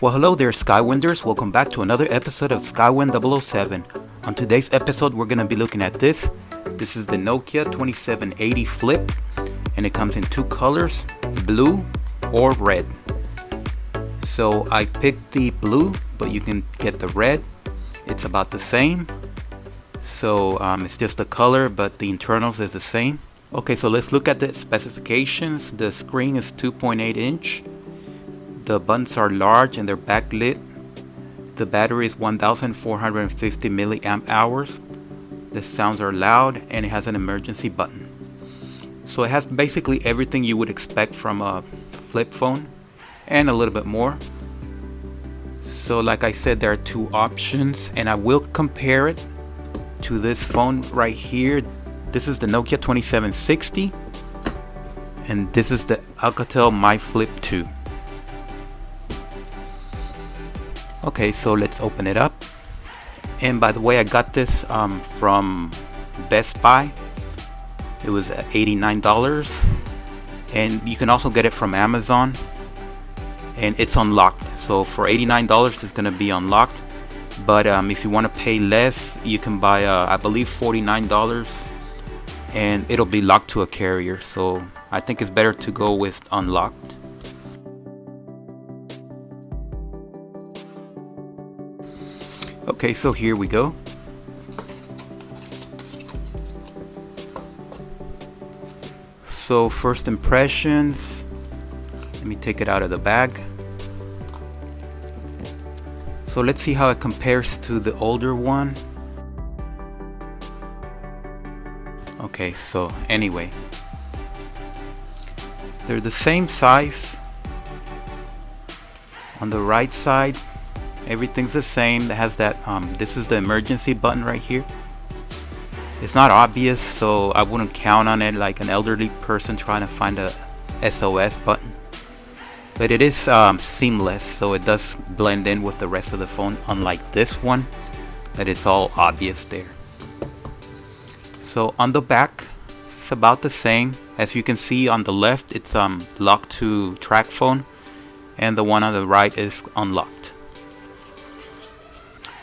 Well, hello there, Skywinders. Welcome back to another episode of Skywind 007. On today's episode, we're going to be looking at this. This is the Nokia 2780 Flip, and it comes in two colors, blue or red. So I picked the blue, but you can get the red. It's about the same. So it's just the color, but the internals is the same. Okay, so let's look at the specifications. The screen is 2.8 inch. The buttons are large and they're backlit. The battery is 1450 milliamp hours. The sounds are loud and it has an emergency button. So it has basically everything you would expect from a flip phone and a little bit more. So like I said, there are two options and I will compare it to this phone right here. This is the Nokia 2760 and this is the Alcatel My Flip 2. Okay, so let's open it up. And by the way, I got this from Best Buy. It was $89, and you can also get it from Amazon, and it's unlocked. So for $89 it's gonna be unlocked, but if you want to pay less, you can buy I believe $49 and it'll be locked to a carrier. So I think it's better to go with unlocked. Okay, so here we go. So first impressions, let me take it out of the bag. So let's see how it compares to the older one. Okay, so anyway, they're the same size. On the right side, everything's the same. It has that this is the emergency button right here. It's not obvious, so I wouldn't count on it like an elderly person trying to find a SOS button, but it is seamless, so it does blend in with the rest of the phone, unlike this one that it's all obvious there. So on the back, it's about the same. As you can see on the left, it's locked to track phone, and the one on the right is unlocked.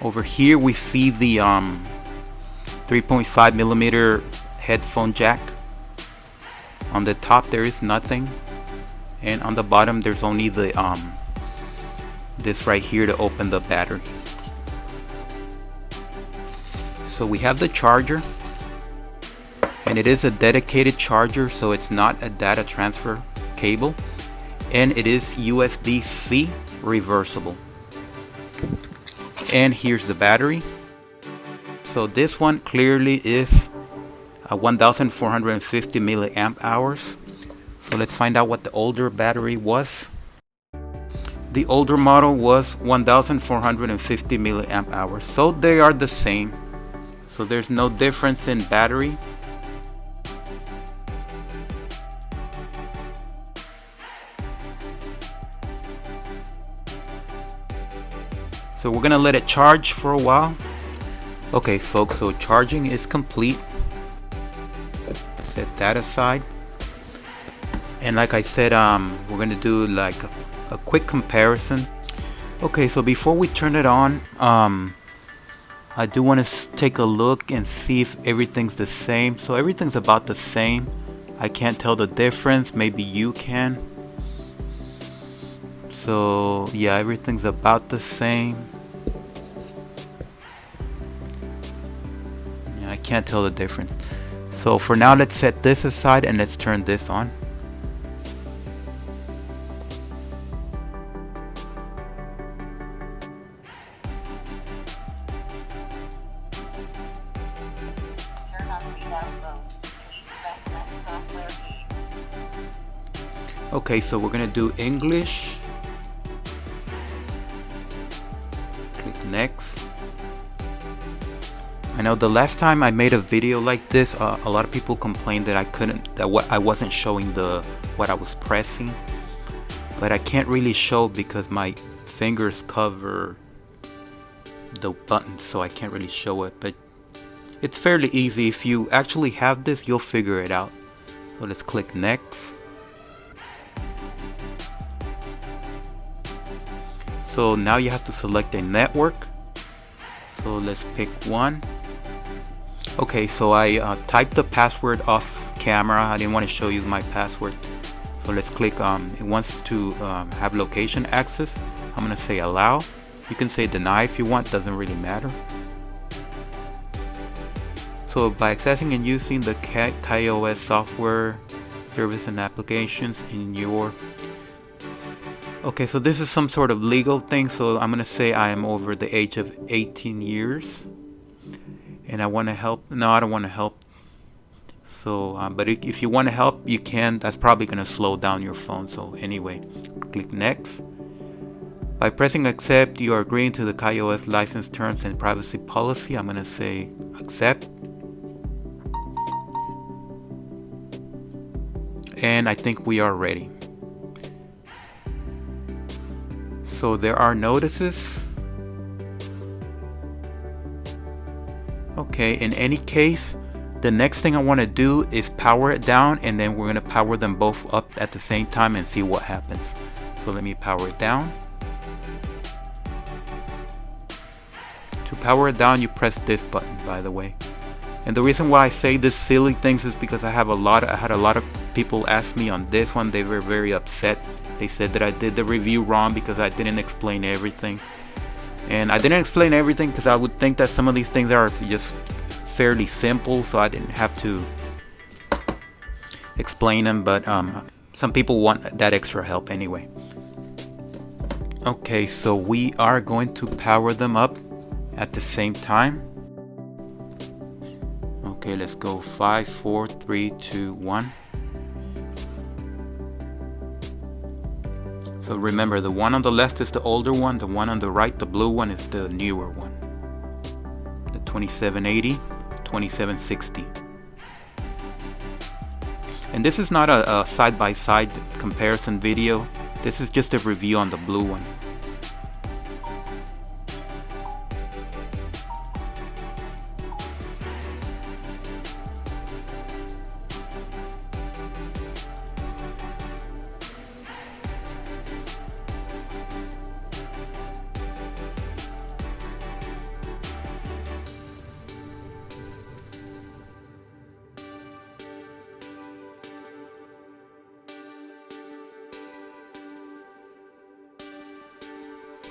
Over here we see the 3.5 millimeter headphone jack. On the top there is nothing, and on the bottom there's only the this right here to open the battery. So we have the charger, and it is a dedicated charger, so it's not a data transfer cable, and it is USB-C reversible. And here's the battery. So this one clearly is 1450 milliamp hours. So let's find out what the older battery was. The older model was 1450 milliamp hours. So they are the same. So there's no difference in battery. So we're gonna let it charge for a while. Okay folks, so charging is complete. Set that aside. And like I said, we're gonna do like a quick comparison. Okay, so before we turn it on, I do want to take a look and see if everything's the same. So everything's about the same. I can't tell the difference, maybe you can. So yeah, everything's about the same. Yeah, I can't tell the difference. So for now, let's set this aside and let's turn this on. Turn on readout mode. Please press that software key. Okay, so we're gonna do English. Click next. I know the last time I made a video like this, a lot of people complained that I wasn't showing what I was pressing, but I can't really show because my fingers cover the button, so I can't really show it. But it's fairly easy. If you actually have this, you'll figure it out. So let's click next. So now you have to select a network. So let's pick one. Okay, so I typed the password off camera. I didn't want to show you my password. So let's click it wants to have location access. I'm gonna say allow. You can say deny if you want, doesn't really matter. So by accessing and using the KaiOS software, service and applications in your... Okay, so this is some sort of legal thing, so I'm gonna say I am over the age of 18 years and I want to help. No, I don't want to help. So but if you want to help, you can. That's probably gonna slow down your phone. So anyway, click next. By pressing accept, you are agreeing to the KaiOS license terms and privacy policy. I'm gonna say accept. And I think we are ready. So there are notices. Okay, in any case, the next thing I want to do is power it down, and then we're going to power them both up at the same time and see what happens. So let me power it down. To power it down, you press this button, by the way. And the reason why I say this silly things is because I had a lot of people ask me on this one. They were very upset. They said that I did the review wrong because I didn't explain everything. And I didn't explain everything because I would think that some of these things are just fairly simple, so I didn't have to explain them. But some people want that extra help anyway. Okay, so we are going to power them up at the same time. Okay, let's go 5, 4, 3, 2, 1. So remember, the one on the left is the older one, the one on the right, the blue one, is the newer one. The 2780, 2760. And this is not a side-by-side comparison video. This is just a review on the blue one.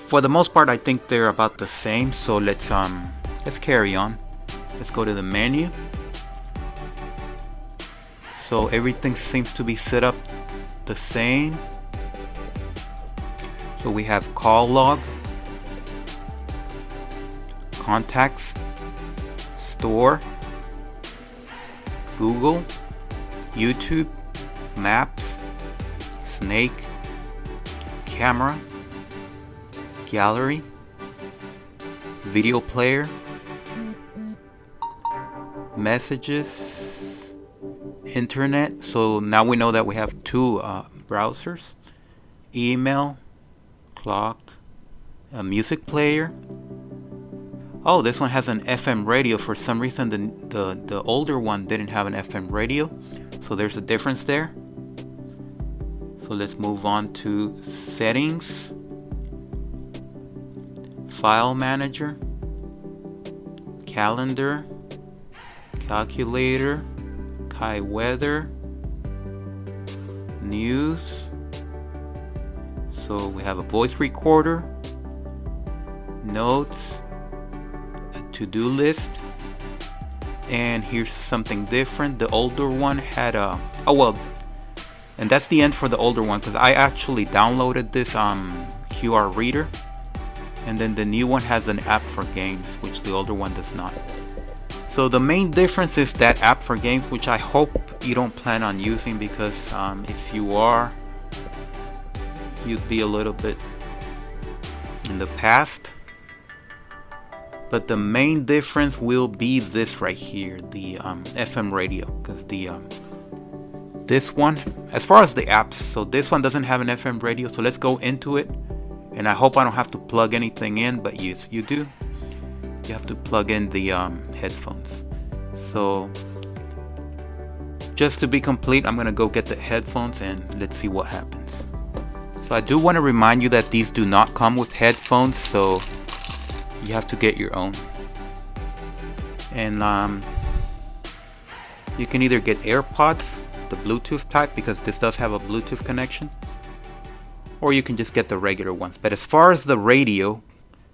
For the most part, I think they're about the same. So let's carry on. Let's go to the menu. So everything seems to be set up the same. So we have call log, contacts, store, Google, YouTube, maps, snake, camera, gallery, video player, messages, internet. So now we know that we have two browsers, email, clock, a music player. Oh, this one has an FM radio. For some reason the older one didn't have an FM radio, so there's a difference there. So let's move on to settings, file manager, calendar, calculator, Kai weather, news. So we have a voice recorder, notes, a to-do list, and here's something different. The older one had a and that's the end for the older one, because I actually downloaded this QR reader. And then the new one has an app for games, which the older one does not. So the main difference is that app for games, which I hope you don't plan on using, because if you are, you'd be a little bit in the past. But the main difference will be this right here, the FM radio, because this one, as far as the apps, so this one doesn't have an FM radio. So let's go into it. And I hope I don't have to plug anything in, but yes, you do. You have to plug in the headphones. So just to be complete, I'm gonna go get the headphones and let's see what happens. So I do want to remind you that these do not come with headphones, so you have to get your own. And you can either get AirPods, the Bluetooth type, because this does have a Bluetooth connection, or you can just get the regular ones. But as far as the radio,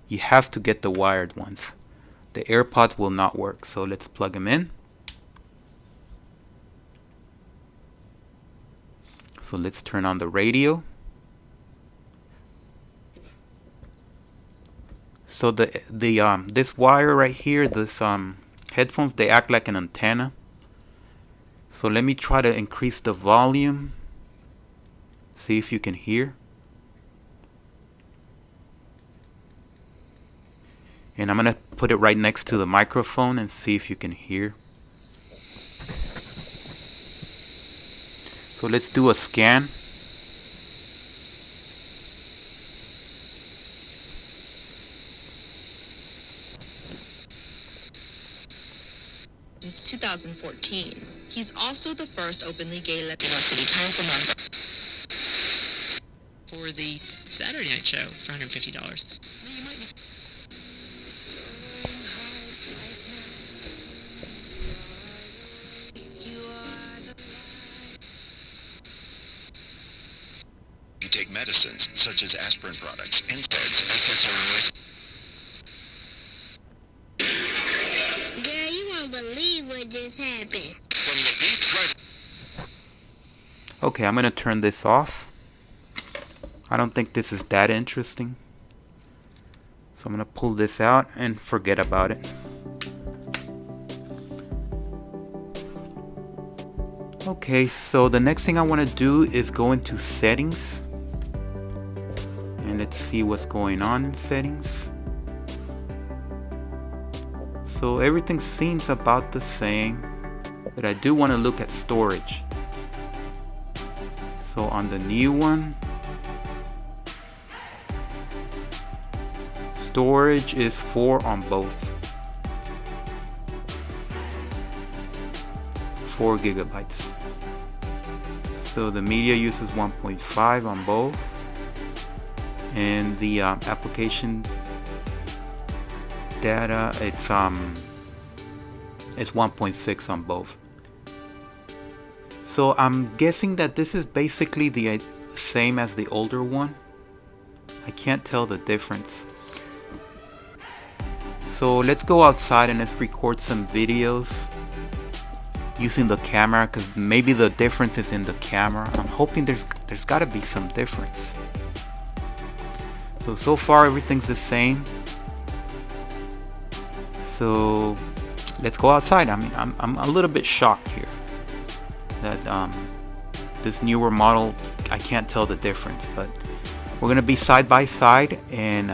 you have to get the wired ones. The AirPods will not work, so let's plug them in. So let's turn on the radio. So this wire right here, this headphones, they act like an antenna. So let me try to increase the volume. See if you can hear. And I'm gonna put it right next to the microphone and see if you can hear. So let's do a scan. Since 2014, he's also the first openly gay Latino city council member. For the Saturday night show for $150. You take medicines such as aspirin products, NSAIDs, SSRIs. Girl, you won't believe what just happened. Okay, I'm gonna turn this off. I don't think this is that interesting. So I'm gonna pull this out and forget about it. Okay, so the next thing I want to do is go into settings. And let's see what's going on in settings. So everything seems about the same, but I do want to look at storage. So on the new one, storage is 4 on both. 4 gigabytes. So the media uses 1.5 on both, and the application data, it's 1.6 on both. So I'm guessing that this is basically the same as the older one. I can't tell the difference. So let's go outside and let's record some videos using the camera, because maybe the difference is in the camera. I'm hoping there's got to be some difference. So far everything's the same. So let's go outside. I mean, I'm a little bit shocked here that this newer model, I can't tell the difference, but we're gonna be side by side, and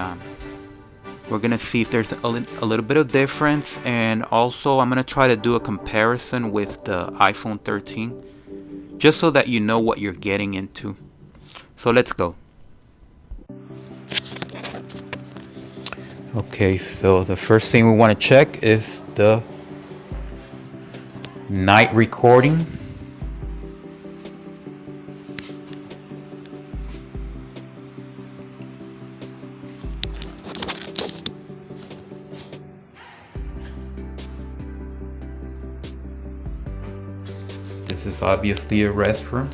we're gonna see if there's a little bit of difference. And also I'm gonna try to do a comparison with the iPhone 13, just so that you know what you're getting into. So let's go. Okay, so the first thing we want to check is the night recording. This is obviously a restroom.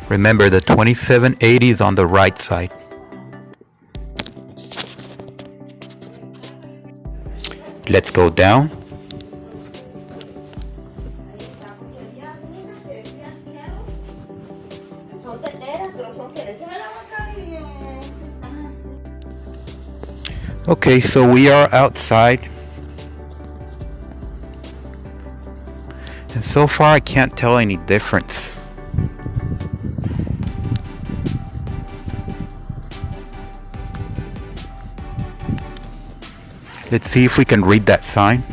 Remember, the 2780 is on the right side. Let's go down. Okay, so we are outside. And so far I can't tell any difference. Let's see if we can read that sign.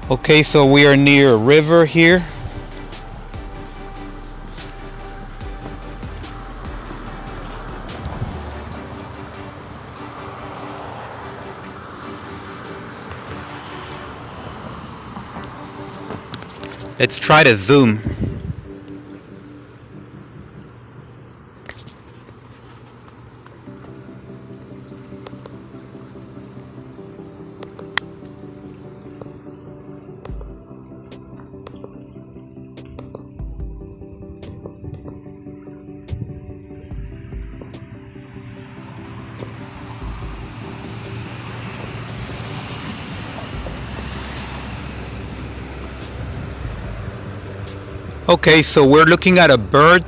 Okay, so we are near a river here. Let's try to zoom. Okay, so we're looking at a bird,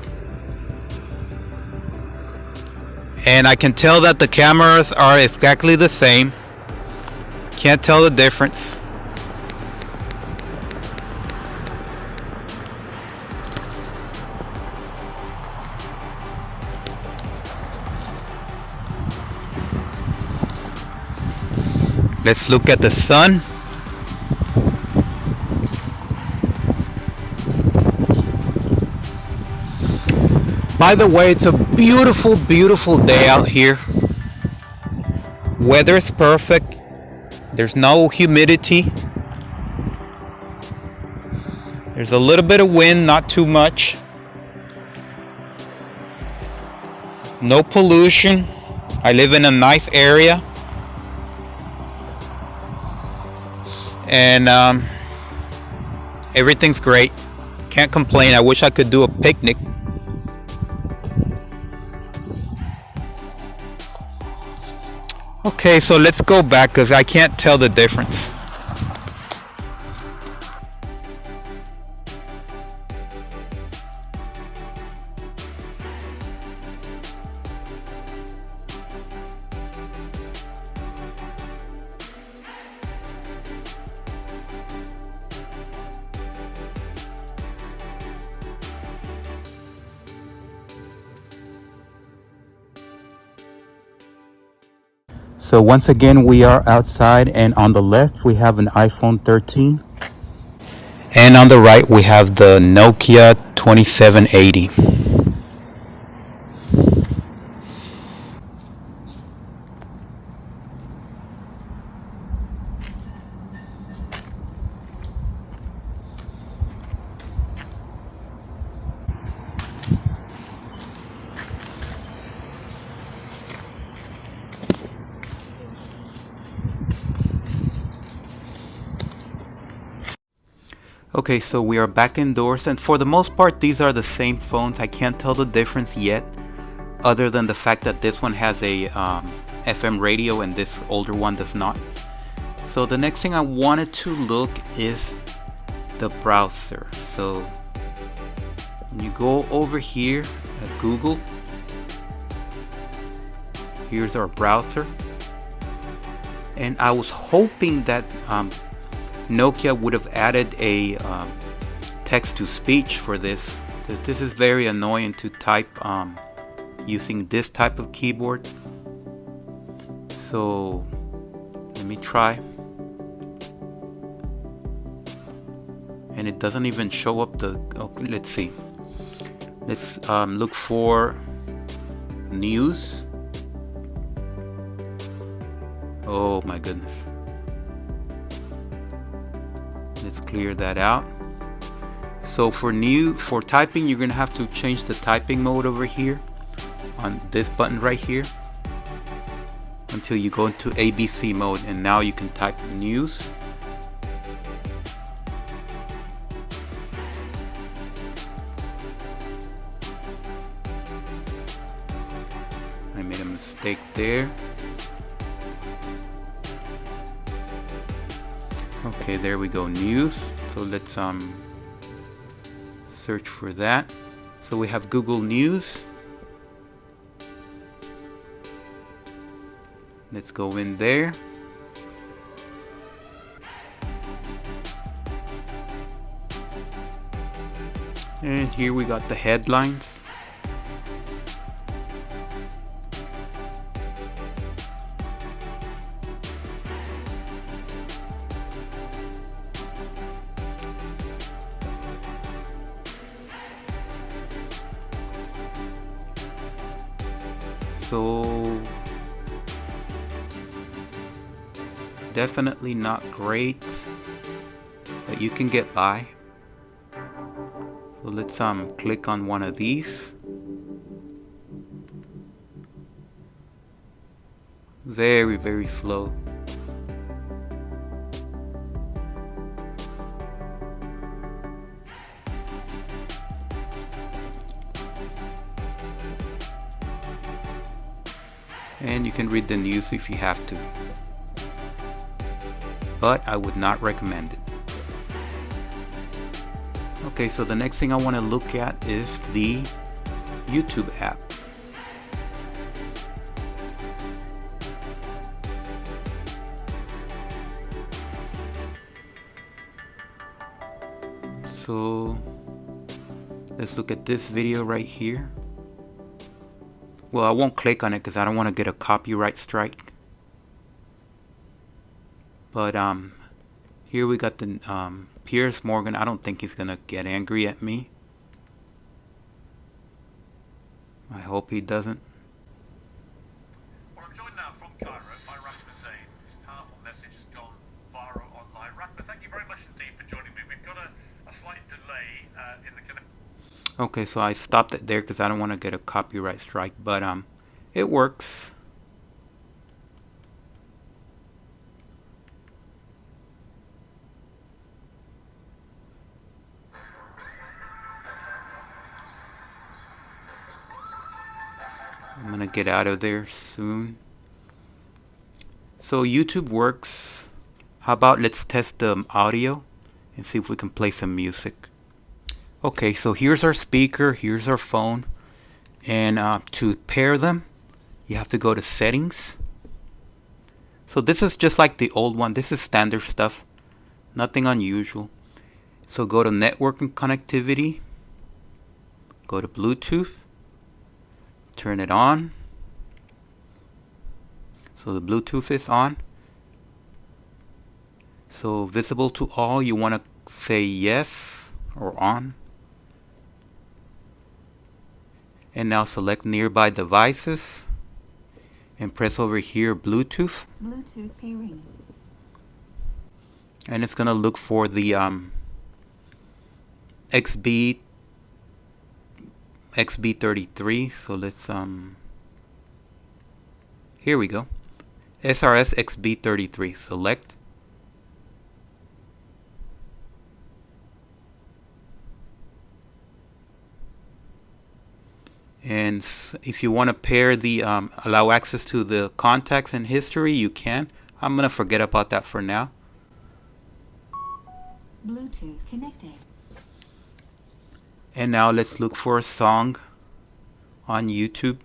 and I can tell that the cameras are exactly the same. Can't tell the difference. Let's look at the sun. By the way, it's a beautiful, beautiful day out here. Weather is perfect. There's no humidity. There's a little bit of wind, not too much. No pollution. I live in a nice area. And everything's great. Can't complain. I wish I could do a picnic. Okay, so let's go back because I can't tell the difference. So once again, we are outside, and on the left we have an iPhone 13, and on the right we have the Nokia 2780. Okay, so we are back indoors, and for the most part these are the same phones. I can't tell the difference yet, other than the fact that this one has a FM radio and this older one does not. So the next thing I wanted to look is the browser. So when you go over here at Google, here's our browser, and I was hoping that Nokia would have added a text-to-speech for this. This is very annoying to type using this type of keyboard. So let me try. And it doesn't even show up the... Okay, let's see. Let's look for news. Oh my goodness. Let's clear that out. So for typing, you're gonna have to change the typing mode over here on this button right here. until you go into ABC mode, and now you can type news. I made a mistake there. Okay, there we go, news. So let's search for that. So we have Google News. Let's go in there. And here we got the headlines. So definitely not great, but you can get by. So let's click on one of these. Very, very slow. And you can read the news if you have to, but I would not recommend it. Okay, so the next thing I want to look at is the YouTube app. So let's look at this video right here. Well, I won't click on it because I don't want to get a copyright strike. But here we got the Piers Morgan. I don't think he's gonna get angry at me. I hope he doesn't. Well, I'm joined now from Cairo by Rahma Zain. His powerful message has gone viral online. Rahma, thank you very much indeed for joining me. We've got a slight delay in the connection. Okay, so I stopped it there because I don't want to get a copyright strike, but it works. I'm gonna get out of there soon. So YouTube works. How about let's test the audio and see if we can play some music. Okay, so here's our speaker, here's our phone, and to pair them you have to go to settings. So this is just like the old one. This is standard stuff, nothing unusual. So go to network and connectivity, go to Bluetooth, turn it on. So the Bluetooth is on. So visible to all, you want to say yes or on. And now select nearby devices and press over here Bluetooth. Bluetooth pairing. And it's gonna look for the XB33. So let's here we go. SRS XB33. Select. And if you want to pair the allow access to the contacts and history, you can. I'm gonna forget about that for now. Bluetooth connected. And now let's look for a song on YouTube.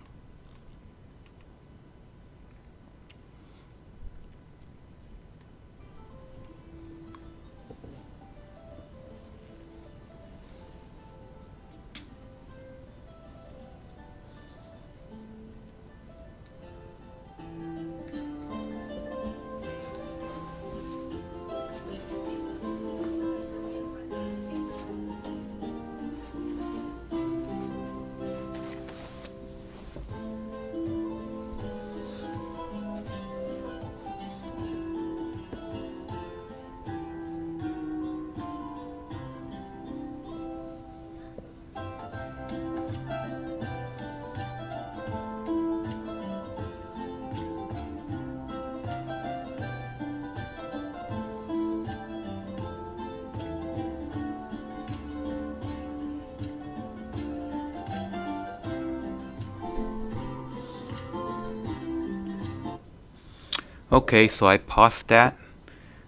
Okay, so I paused that.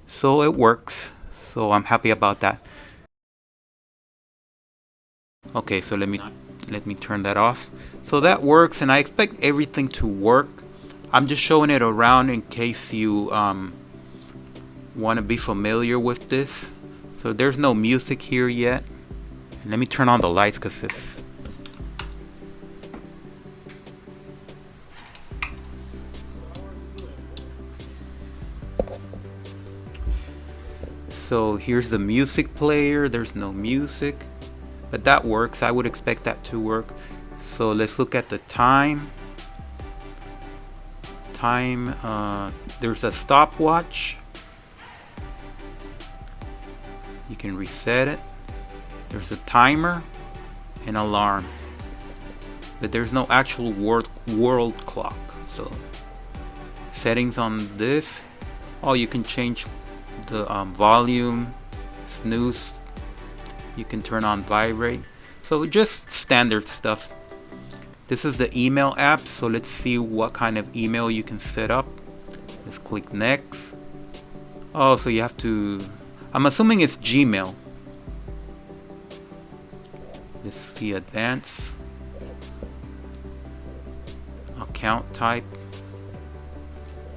So it works. So I'm happy about that. Okay, so let me turn that off. So that works, and I expect everything to work. I'm just showing it around in case you want to be familiar with this. So there's no music here yet. And let me turn on the lights because this. So here's the music player. There's no music, but that works. I would expect that to work. So let's look at the time. There's a stopwatch. You can reset it. There's a timer and alarm, but there's no actual world clock. So settings on this. Oh, you can change the volume, snooze. You can turn on vibrate. So just standard stuff. This is the email app, so let's see what kind of email you can set up. Let's click next. Oh, so you have to, I'm assuming it's Gmail. Let's see advanced. Account type.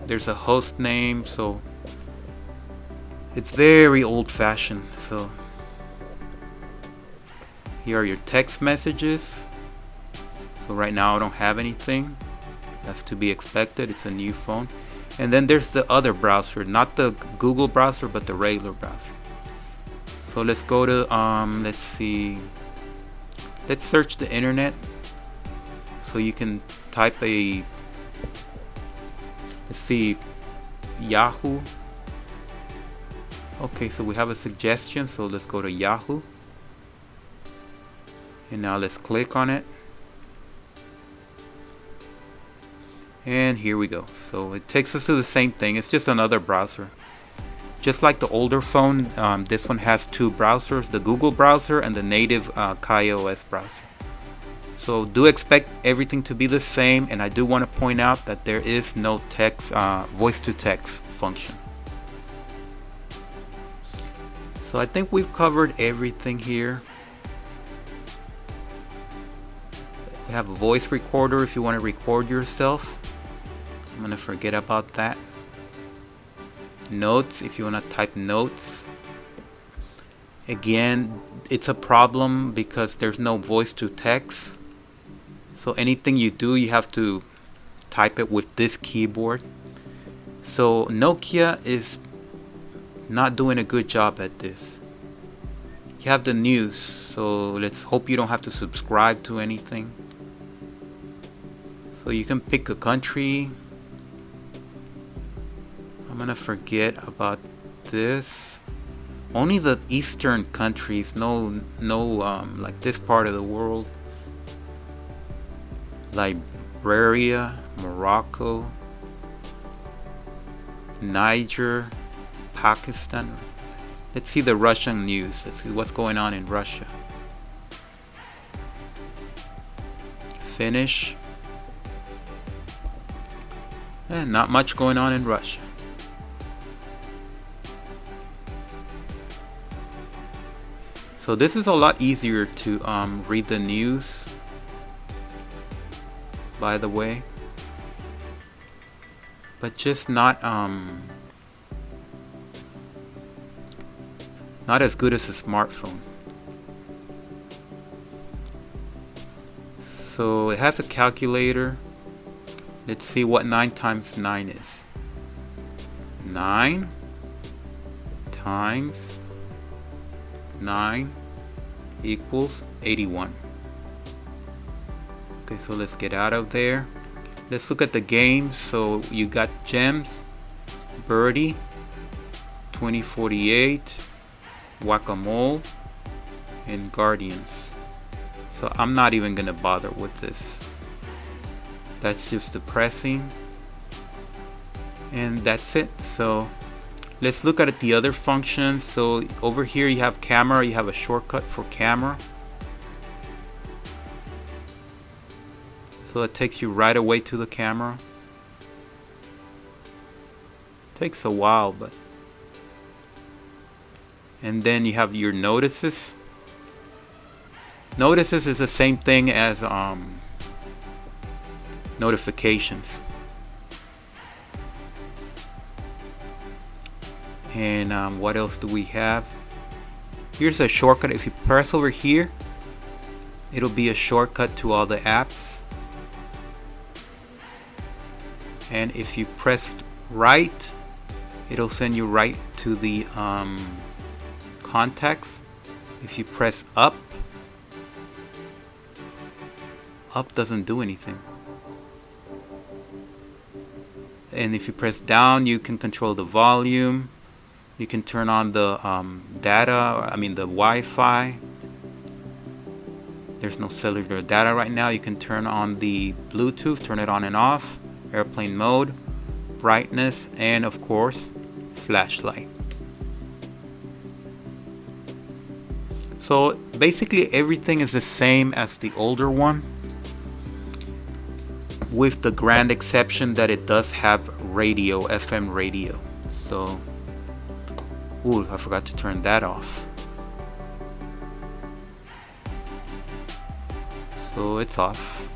There's a host name, so it's very old-fashioned. So here are your text messages. So right now I don't have anything. That's to be expected. It's a new phone. And then there's the other browser, not the Google browser, but the regular browser. So let's go to let's see. Let's search the internet. So you can type a, let's see, Yahoo. Okay, so we have a suggestion, so let's go to Yahoo. And now let's click on it. And here we go. So it takes us to the same thing. It's just another browser. Just like the older phone, this one has two browsers, the Google browser and the native KaiOS browser. So do expect everything to be the same, and I do want to point out that there is no text, voice to text function. So I think we've covered everything here. We have a voice recorder if you want to record yourself. I'm gonna forget about that. Notes if you want to type notes. Again, it's a problem because there's no voice to text. So anything you do, you have to type it with this keyboard. So Nokia is not doing a good job at this. You have the news, so let's hope you don't have to subscribe to anything. So you can pick a country. I'm gonna forget about this. Only the eastern countries, no like this part of the world. Liberia, Morocco, Niger, Pakistan. Let's see the Russian news. Let's see what's going on in Russia. Finish. And not much going on in Russia. So this is a lot easier to read the news, by the way, but just not as good as a smartphone. So it has a calculator. Let's see what 9 times 9 is. 9 times 9 equals 81. Okay, so let's get out of there. Let's look at the games. So you got Gems, Birdie, 2048, Whack-A-Mole, and Guardians. So I'm not even gonna bother with this. That's just depressing. And that's it. So let's look at the other functions. So over here you have camera, you have a shortcut for camera. So it takes you right away to the camera. Takes a while, but. And then you have your notices. Notices is the same thing as notifications. And what else do we have? Here's a shortcut. If you press over here, it'll be a shortcut to all the apps. And if you press right, it'll send you right to the contacts. If you press up doesn't do anything. And if you press down, you can control the volume. You can turn on the the Wi-Fi. There's no cellular data right now. You can turn on the Bluetooth, turn it on and off, airplane mode, brightness, and of course, flashlight. So basically everything is the same as the older one, with the grand exception that it does have radio, FM radio. So, ooh, I forgot to turn that off. So it's off.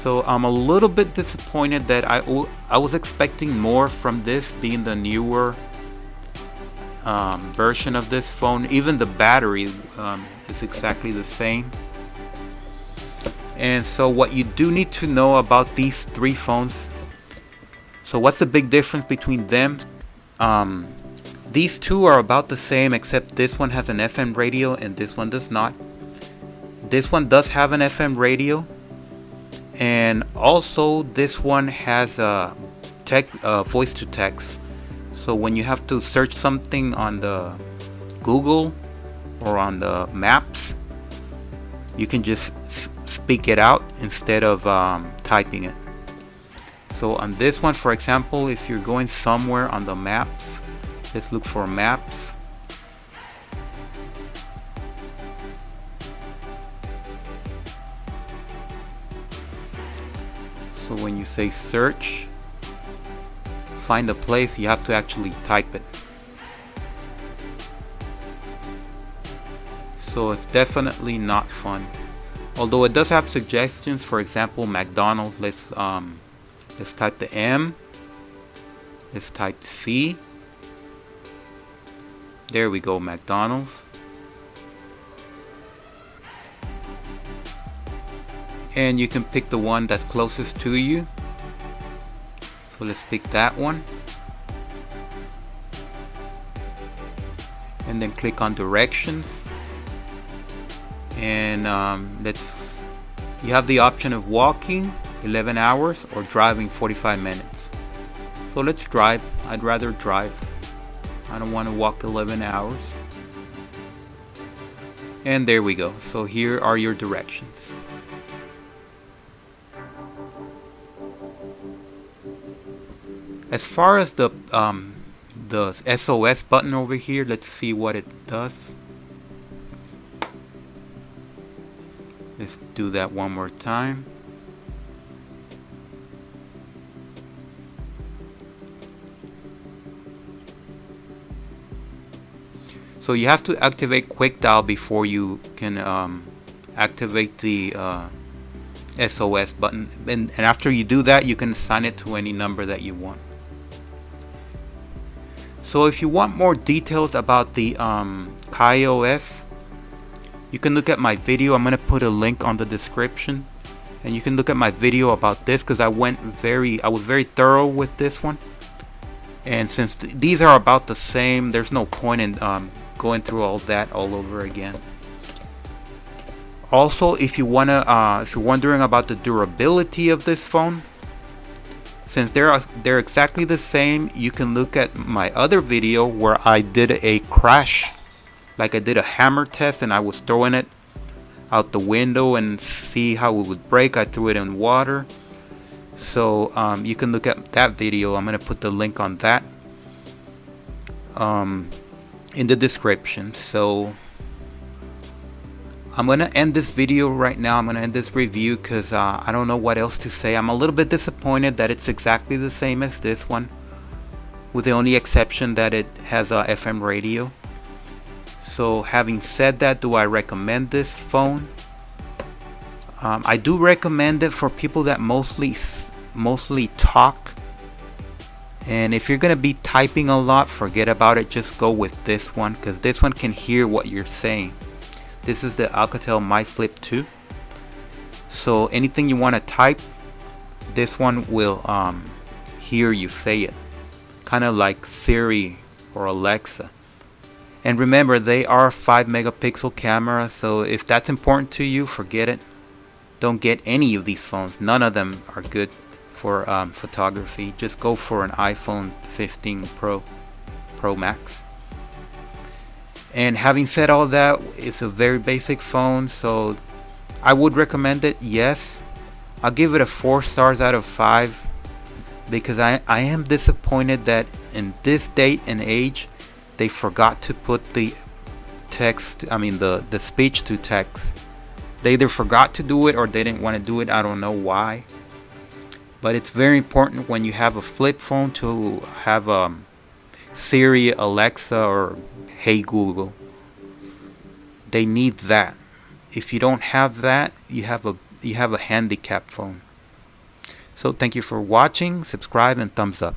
So I'm a little bit disappointed that I was expecting more from this, being the newer version of this phone. Even the battery is exactly the same. And so what you do need to know about these three phones, so what's the big difference between them? These two are about the same, except this one has an FM radio and this one does not. This one does have an FM radio, and also this one has a voice to text. So when you have to search something on the Google or on the maps, you can just speak it out instead of typing it. So on this one, for example, if you're going somewhere on the maps, let's look for maps. So when you say search, find a place, you have to actually type it. So it's definitely not fun. Although it does have suggestions. For example, McDonald's. Let's type the M. Let's type C. There we go, McDonald's. And you can pick the one that's closest to you. So let's pick that one. And then click on directions. And you have the option of walking 11 hours or driving 45 minutes. So let's drive. I'd rather drive. I don't want to walk 11 hours. And there we go. So here are your directions. As far as the SOS button over here, let's see what it does. Let's do that one more time. So you have to activate quick dial before you can activate the SOS button, and after you do that, you can assign it to any number that you want. So if you want more details about the KaiOS, you can look at my video. I'm gonna put a link on the description, and you can look at my video about this, because I was very thorough with this one. And since these are about the same, there's no point in going through all that all over again. Also, if you're wondering about the durability of this phone, since they're exactly the same, you can look at my other video where I did a crash, like I did a hammer test, and I was throwing it out the window and see how it would break. I threw it in water. So you can look at that video. I'm gonna put the link on that in the description. So I'm gonna end this video right now. I'm gonna end this review because I don't know what else to say. I'm a little bit disappointed that it's exactly the same as this one, with the only exception that it has a FM radio. So having said that, do I recommend this phone? I do recommend it for people that mostly talk. And if you're gonna be typing a lot, forget about it. Just go with this one, because this one can hear what you're saying. This is the Alcatel My Flip 2. So anything you want to type, this one will hear you say it, kind of like Siri or Alexa. And remember, they are 5 megapixel camera, so if that's important to you, forget it. Don't get any of these phones. None of them are good for photography. Just go for an iPhone 15 Pro Max. And having said all that, it's a very basic phone, so I would recommend it, yes. I'll give it a 4 stars out of 5, because I am disappointed that in this date and age they forgot to put the the speech to text. They either forgot to do it or they didn't want to do it. I don't know why, but it's very important when you have a flip phone to have Siri, Alexa, or Hey Google. They need that. If you don't have that, you have a handicapped phone. So thank you for watching. Subscribe and thumbs up.